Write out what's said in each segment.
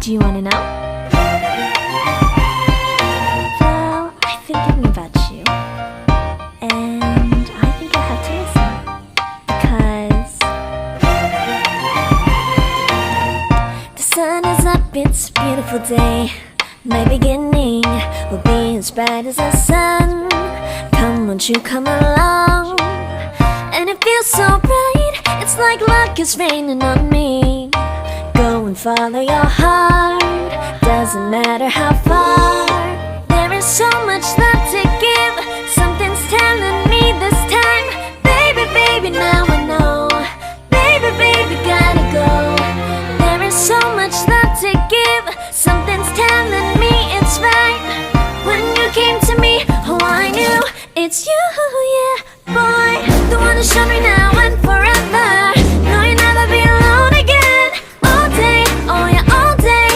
Do you wanna know? Well, I've been thinking about you, and I think I have to listen, because the sun is up, it's a beautiful day. My beginning will be as bright as the sun. Come, won't you come along? And it feels so bright, it's like luck is raining on me. Go and follow your heart, doesn't matter how far. There is so much love to give, something's telling me this time. Baby, baby, now I know. Baby, baby, gotta go. There is so much love to give, something's telling me it's right. When you came to me, oh I knew it's you, yeah, boy. The one to show me now and forever. No, you'll never be alone again. All day, oh yeah, all day.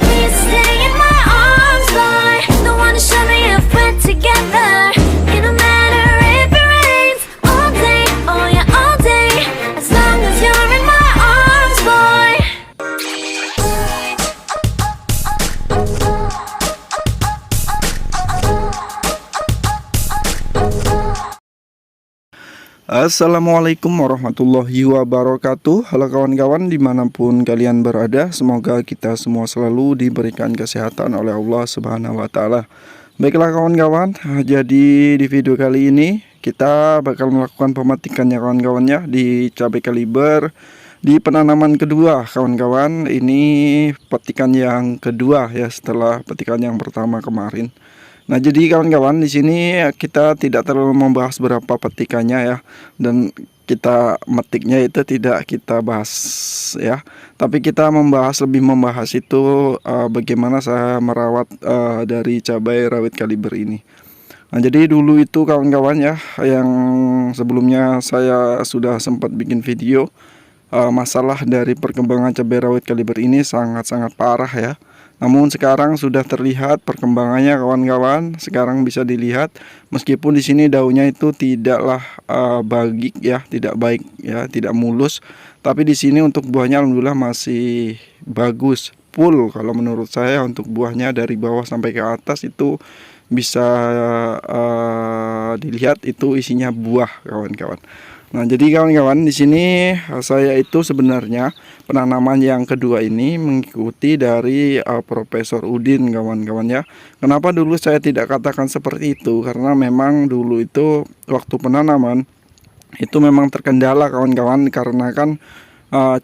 Please stay in my arms, boy. The one to show me if we're together. It don't matter if it rains. All day, oh yeah, all day. As long as you're in my arms, boy. Assalamualaikum warahmatullahi wabarakatuh. Halo kawan-kawan dimanapun kalian berada, semoga kita semua selalu diberikan kesehatan oleh Allah Subhanahu wa Ta'ala. Baiklah kawan-kawan, jadi di video kali ini kita bakal melakukan pemetikannya kawan-kawannya di cabai kaliber di penanaman kedua kawan-kawan. Ini petikan yang kedua ya setelah petikan yang pertama kemarin. Nah, jadi kawan-kawan di sini kita tidak terlalu membahas berapa petikannya ya, dan kita metiknya itu tidak kita bahas ya, tapi kita lebih membahas itu bagaimana saya merawat dari cabai rawit kaliber ini. Nah, jadi dulu itu kawan-kawan ya, yang sebelumnya saya sudah sempat bikin video masalah dari perkembangan cabai rawit kaliber ini sangat-sangat parah ya. Namun sekarang sudah terlihat perkembangannya kawan-kawan. Sekarang bisa dilihat meskipun di sini daunnya itu tidaklah bagik ya, tidak baik ya, tidak mulus. Tapi di sini untuk buahnya alhamdulillah masih bagus, full kalau menurut saya. Untuk buahnya dari bawah sampai ke atas itu bisa dilihat itu isinya buah kawan-kawan. Nah, jadi kawan-kawan di sini saya itu sebenarnya penanaman yang kedua ini mengikuti dari Profesor Udin kawan-kawan ya. Kenapa dulu saya tidak katakan seperti itu? Karena memang dulu itu waktu penanaman itu memang terkendala kawan-kawan, karena kan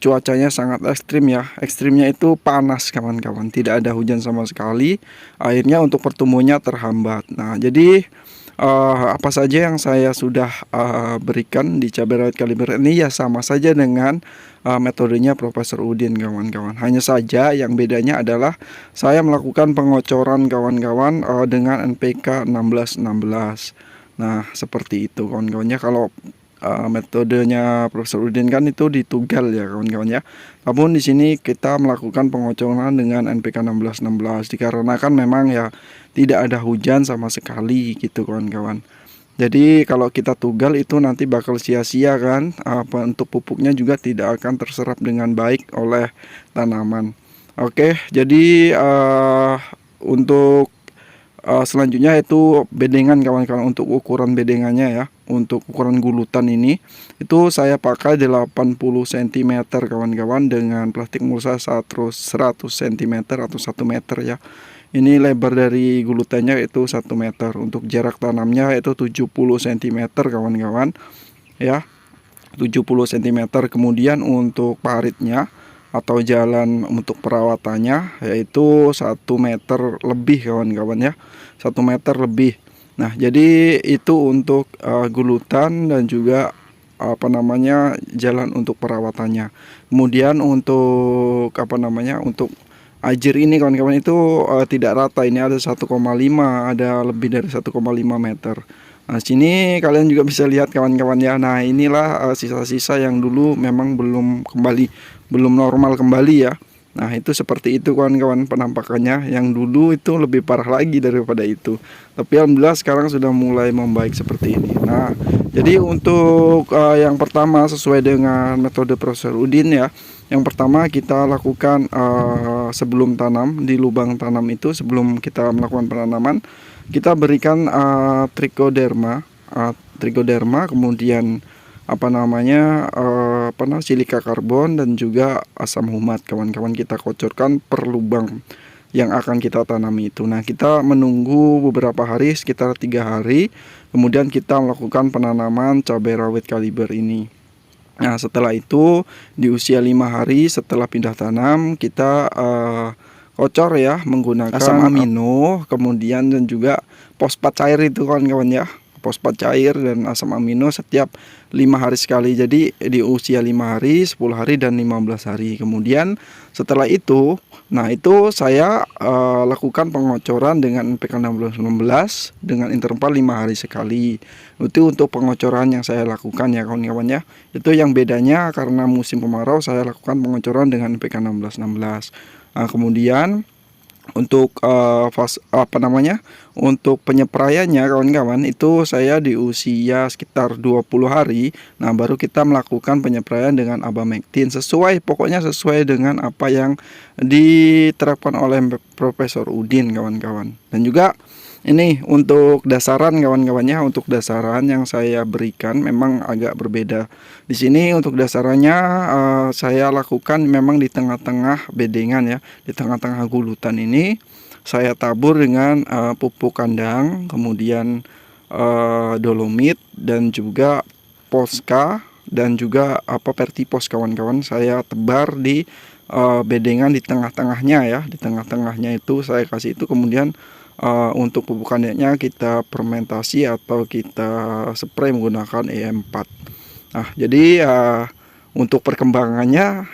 cuacanya sangat ekstrim ya. Ekstrimnya itu panas kawan-kawan, tidak ada hujan sama sekali. Akhirnya untuk pertumbuhannya terhambat. Nah, jadi apa saja yang saya sudah berikan di cabai rawit kaliber ini ya sama saja dengan metodenya Profesor Udin kawan-kawan. Hanya saja yang bedanya adalah saya melakukan pengocoran kawan-kawan dengan NPK 1616. Nah, seperti itu kawan-kawannya. Kalau metodenya Profesor Udin kan itu ditugal ya kawan-kawan ya. Namun di sini kita melakukan pengocoran dengan NPK 1616 dikarenakan memang ya tidak ada hujan sama sekali gitu kawan-kawan. Jadi kalau kita tugal itu nanti bakal sia-sia kan, untuk pupuknya juga tidak akan terserap dengan baik oleh tanaman. Oke, jadi untuk selanjutnya itu bedengan kawan-kawan. Untuk ukuran bedengannya ya, untuk ukuran gulutan ini itu saya pakai 80 cm kawan-kawan dengan plastik mulsa 100 cm atau 1 meter ya. Ini lebar dari gulutannya itu 1 meter. Untuk jarak tanamnya itu 70 cm kawan-kawan ya, 70 cm. Kemudian untuk paritnya atau jalan untuk perawatannya yaitu 1 meter lebih kawan-kawan ya, 1 meter lebih. Nah, jadi itu untuk gulutan dan juga jalan untuk perawatannya. Kemudian untuk untuk ajer ini kawan-kawan itu tidak rata. Ini ada 1,5, ada lebih dari 1,5 meter. Nah, sini kalian juga bisa lihat kawan-kawan ya. Nah, inilah sisa-sisa yang dulu memang belum normal kembali ya. Nah itu seperti itu kawan-kawan penampakannya. Yang dulu itu lebih parah lagi daripada itu. Tapi alhamdulillah sekarang sudah mulai membaik seperti ini. Nah jadi untuk yang pertama sesuai dengan metode Profesor Udin ya. Yang pertama kita lakukan sebelum tanam di lubang tanam itu, sebelum kita melakukan penanaman, kita berikan trichoderma, kemudian silika karbon dan juga asam humat kawan-kawan, kita kocorkan per lubang yang akan kita tanami itu. Nah kita menunggu beberapa hari, sekitar 3 hari, kemudian kita melakukan penanaman cabai rawit kaliber ini. Nah setelah itu di usia 5 hari setelah pindah tanam, kita kocor ya menggunakan asam amino, kemudian dan juga fosfat cair itu kawan-kawan ya, fosfat cair dan asam amino setiap 5 hari sekali. Jadi di usia 5 hari, 10 hari dan 15 hari. Kemudian setelah itu, nah itu saya lakukan pengocoran dengan NPK 16 dengan interval 5 hari sekali. Itu untuk pengocoran yang saya lakukan ya kawan-kawan ya. Itu yang bedanya karena musim kemarau saya lakukan pengocoran dengan NPK 16. Nah, kemudian untuk untuk penyepraiannya kawan-kawan itu saya di usia sekitar 20 hari. Nah baru kita melakukan penyepraian dengan abamectin, pokoknya sesuai dengan apa yang diterapkan oleh Profesor Udin kawan-kawan. Dan juga ini untuk dasaran kawan-kawannya, untuk dasaran yang saya berikan memang agak berbeda. Di sini untuk dasarannya saya lakukan memang di tengah-tengah bedengan ya, di tengah-tengah gulutan ini saya tabur dengan pupuk kandang, kemudian dolomit dan juga Posca dan juga Vertipos kawan-kawan. Saya tebar di bedengan di tengah-tengahnya ya, di tengah-tengahnya itu saya kasih itu. Kemudian untuk pupuk kandangnya kita fermentasi atau kita spray menggunakan E4. Nah jadi untuk perkembangannya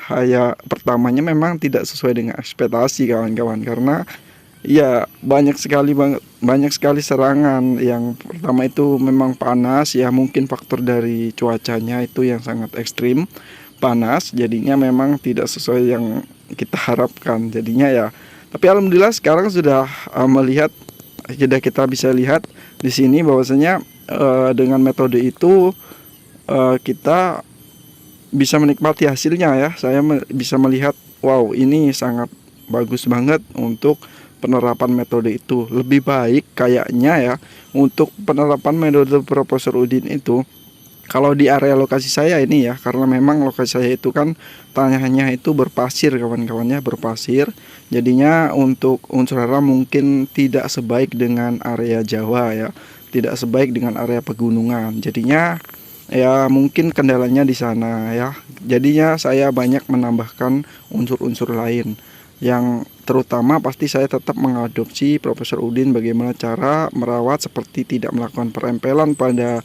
pertamanya memang tidak sesuai dengan ekspektasi kawan-kawan, karena ya banyak sekali serangan. Yang pertama itu memang panas ya, mungkin faktor dari cuacanya itu yang sangat ekstrim panas, jadinya memang tidak sesuai yang kita harapkan jadinya ya. Tapi alhamdulillah sekarang sudah kita bisa lihat di sini bahwasanya dengan metode itu kita bisa menikmati hasilnya ya. Saya bisa melihat wow, ini sangat bagus banget untuk penerapan metode itu. Lebih baik kayaknya ya untuk penerapan metode Profesor Udin itu kalau di area lokasi saya ini ya, karena memang lokasi saya itu kan tanahnya itu berpasir kawan-kawannya, berpasir. Jadinya untuk unsur hara mungkin tidak sebaik dengan area Jawa ya, tidak sebaik dengan area pegunungan. Jadinya ya mungkin kendalanya di sana ya. Jadinya saya banyak menambahkan unsur-unsur lain. Yang terutama pasti saya tetap mengadopsi Profesor Udin bagaimana cara merawat, seperti tidak melakukan perempelan pada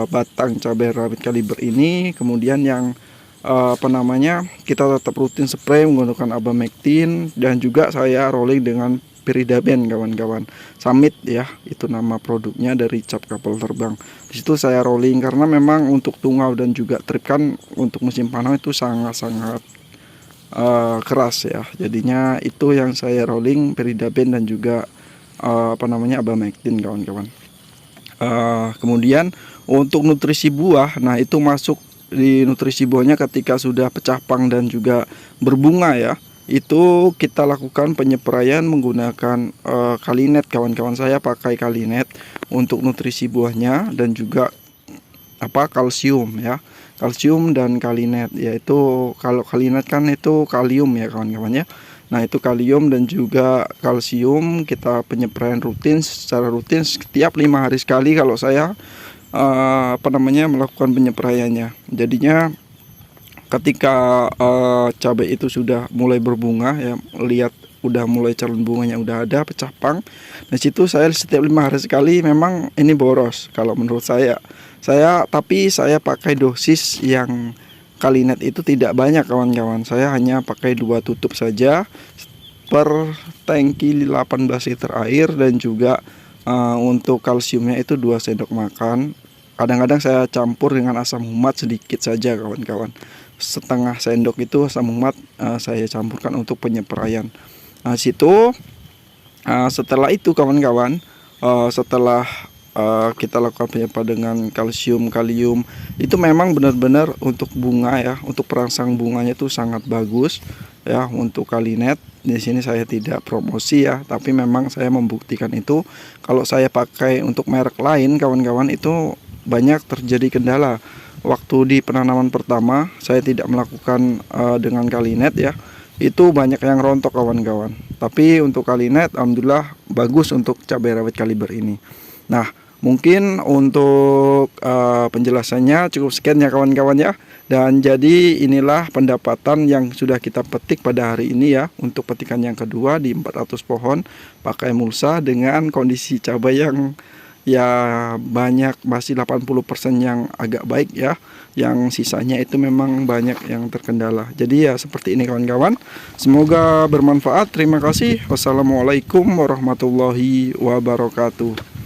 batang cabai rawit kaliber ini. Kemudian yang kita tetap rutin spray menggunakan abamectin, dan juga saya rolling dengan Piridaben kawan-kawan, Summit ya, itu nama produknya dari cap kapal terbang. Di situ saya rolling karena memang untuk tungau dan juga trip kan untuk musim panas itu sangat-sangat keras ya. Jadinya itu yang saya rolling Piridaben dan juga abamectin kawan-kawan. Kemudian untuk nutrisi buah, nah itu masuk di nutrisi buahnya ketika sudah pecah pang dan juga berbunga ya. Itu kita lakukan penyepraian menggunakan Kalinet kawan-kawan. Saya pakai Kalinet untuk nutrisi buahnya dan juga kalsium ya, kalsium dan Kalinet, yaitu kalau Kalinet kan itu kalium ya kawan-kawan ya. Nah itu kalium dan juga kalsium kita penyepraian secara rutin setiap 5 hari sekali kalau saya melakukan penyepraiannya. Jadinya ketika cabai itu sudah mulai berbunga ya, lihat udah mulai calon bunganya udah ada, pecah pang. Nah situ saya setiap 5 hari sekali, memang ini boros kalau menurut saya. Tapi saya pakai dosis yang Kalinet itu tidak banyak kawan-kawan. Saya hanya pakai 2 tutup saja per tangki 18 liter air, dan juga untuk kalsiumnya itu 2 sendok makan. Kadang-kadang saya campur dengan asam humat sedikit saja kawan-kawan. setengah sendok itu asam umat saya campurkan untuk penyepraian. Nah, situ setelah itu kawan-kawan, setelah kita lakukan penyemprotan dengan kalsium, kalium, itu memang benar-benar untuk bunga ya, untuk perangsang bunganya itu sangat bagus ya. Untuk Kalinet di sini saya tidak promosi ya, tapi memang saya membuktikan itu. Kalau saya pakai untuk merek lain kawan-kawan, itu banyak terjadi kendala. Waktu di penanaman pertama saya tidak melakukan dengan Kalinet ya, itu banyak yang rontok kawan-kawan. Tapi untuk Kalinet alhamdulillah bagus untuk cabai rawit kaliber ini. Nah, mungkin untuk penjelasannya cukup sekian ya kawan-kawan ya. Dan jadi inilah pendapatan yang sudah kita petik pada hari ini ya, untuk petikan yang kedua di 400 pohon pakai mulsa dengan kondisi cabai yang ya banyak, masih 80% yang agak baik ya. Yang sisanya itu memang banyak yang terkendala. Jadi ya seperti ini kawan-kawan. Semoga bermanfaat. Terima kasih. Wassalamualaikum warahmatullahi wabarakatuh.